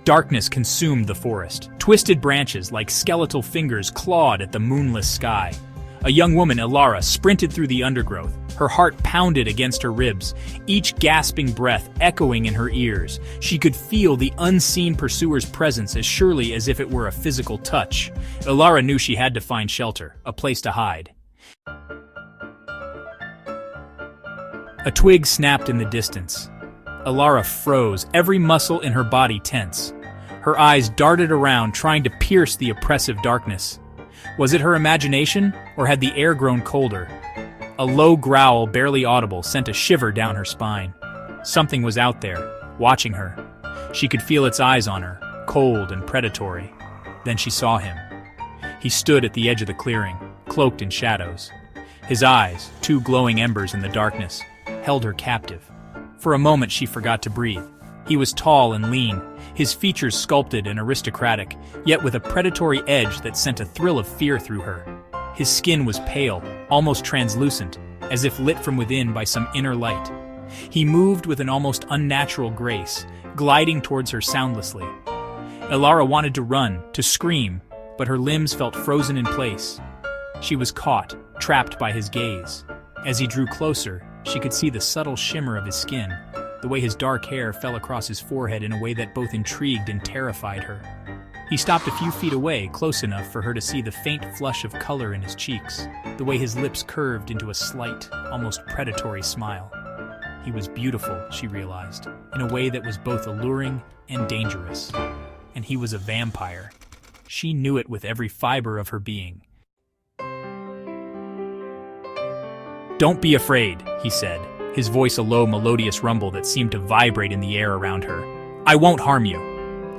Darkness consumed the forest. Twisted branches like skeletal fingers clawed at the moonless sky. A young woman, Ilara, sprinted through the undergrowth. Her heart pounded against her ribs, each gasping breath echoing in her ears. She could feel the unseen pursuer's presence as surely as if it were a physical touch. Ilara knew she had to find shelter, a place to hide. A twig snapped in the distance. Ilara froze, every muscle in her body tense. Her eyes darted around, trying to pierce the oppressive darkness. Was it her imagination, or had the air grown colder? A low growl, barely audible, sent a shiver down her spine. Something was out there, watching her. She could feel its eyes on her, cold and predatory. Then she saw him. He stood at the edge of the clearing, cloaked in shadows. His eyes, two glowing embers in the darkness, held her captive. For a moment she forgot to breathe. He was tall and lean, his features sculpted and aristocratic, yet with a predatory edge that sent a thrill of fear through her. His skin was pale, almost translucent, as if lit from within by some inner light. He moved with an almost unnatural grace, gliding towards her soundlessly. Ilara wanted to run, to scream, but her limbs felt frozen in place. She was caught, trapped by his gaze. As he drew closer, she could see the subtle shimmer of his skin, the way his dark hair fell across his forehead in a way that both intrigued and terrified her. He stopped a few feet away, close enough for her to see the faint flush of color in his cheeks, the way his lips curved into a slight, almost predatory smile. He was beautiful, she realized, in a way that was both alluring and dangerous. And he was a vampire. She knew it with every fiber of her being. "Don't be afraid," he said, his voice a low, melodious rumble that seemed to vibrate in the air around her. "I won't harm you."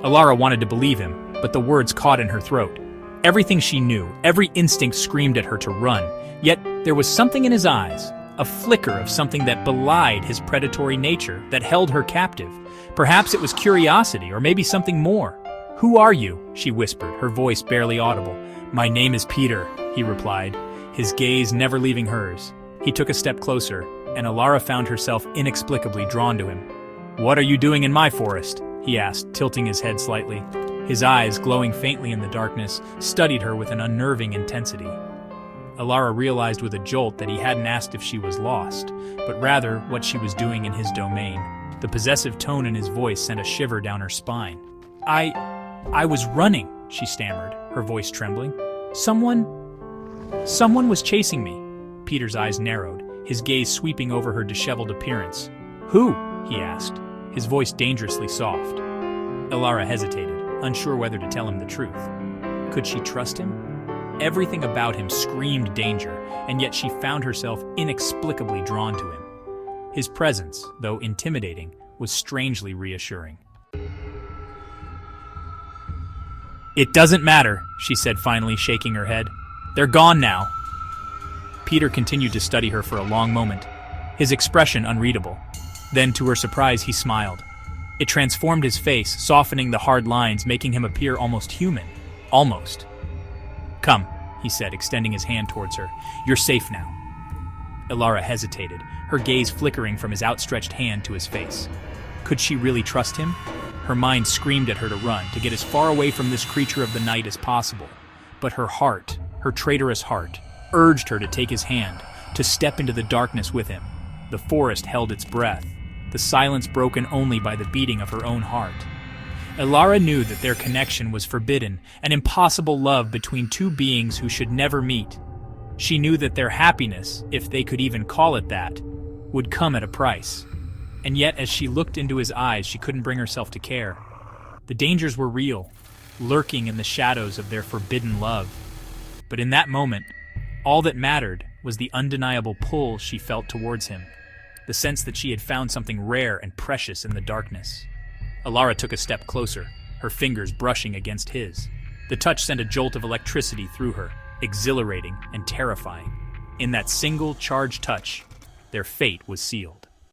Ilara wanted to believe him, but the words caught in her throat. Everything she knew, every instinct screamed at her to run, yet there was something in his eyes, a flicker of something that belied his predatory nature, that held her captive. Perhaps it was curiosity, or maybe something more. "Who are you?" she whispered, her voice barely audible. "My name is Peter," he replied, his gaze never leaving hers. He took a step closer, and Ilara found herself inexplicably drawn to him. "What are you doing in my forest?" he asked, tilting his head slightly. His eyes, glowing faintly in the darkness, studied her with an unnerving intensity. Ilara realized with a jolt that he hadn't asked if she was lost, but rather what she was doing in his domain. The possessive tone in his voice sent a shiver down her spine. I was running," she stammered, her voice trembling. Someone was chasing me." Peter's eyes narrowed, his gaze sweeping over her disheveled appearance. "Who?" he asked, his voice dangerously soft. Ilara hesitated, unsure whether to tell him the truth. Could she trust him? Everything about him screamed danger, and yet she found herself inexplicably drawn to him. His presence, though intimidating, was strangely reassuring. "It doesn't matter," she said finally, shaking her head. "They're gone now." Peter continued to study her for a long moment, his expression unreadable. Then, to her surprise, he smiled. It transformed his face, softening the hard lines, making him appear almost human. Almost. "Come," he said, extending his hand towards her. "You're safe now." Ilara hesitated, her gaze flickering from his outstretched hand to his face. Could she really trust him? Her mind screamed at her to run, to get as far away from this creature of the night as possible. But her heart, her traitorous heart, urged her to take his hand, to step into the darkness with him. The forest held its breath, the silence broken only by the beating of her own heart. Ilara knew that their connection was forbidden, an impossible love between two beings who should never meet. She knew that their happiness, if they could even call it that, would come at a price. And yet, as she looked into his eyes, she couldn't bring herself to care. The dangers were real, lurking in the shadows of their forbidden love. But in that moment, all that mattered was the undeniable pull she felt towards him, the sense that she had found something rare and precious in the darkness. Ilara took a step closer, her fingers brushing against his. The touch sent a jolt of electricity through her, exhilarating and terrifying. In that single charged touch, their fate was sealed.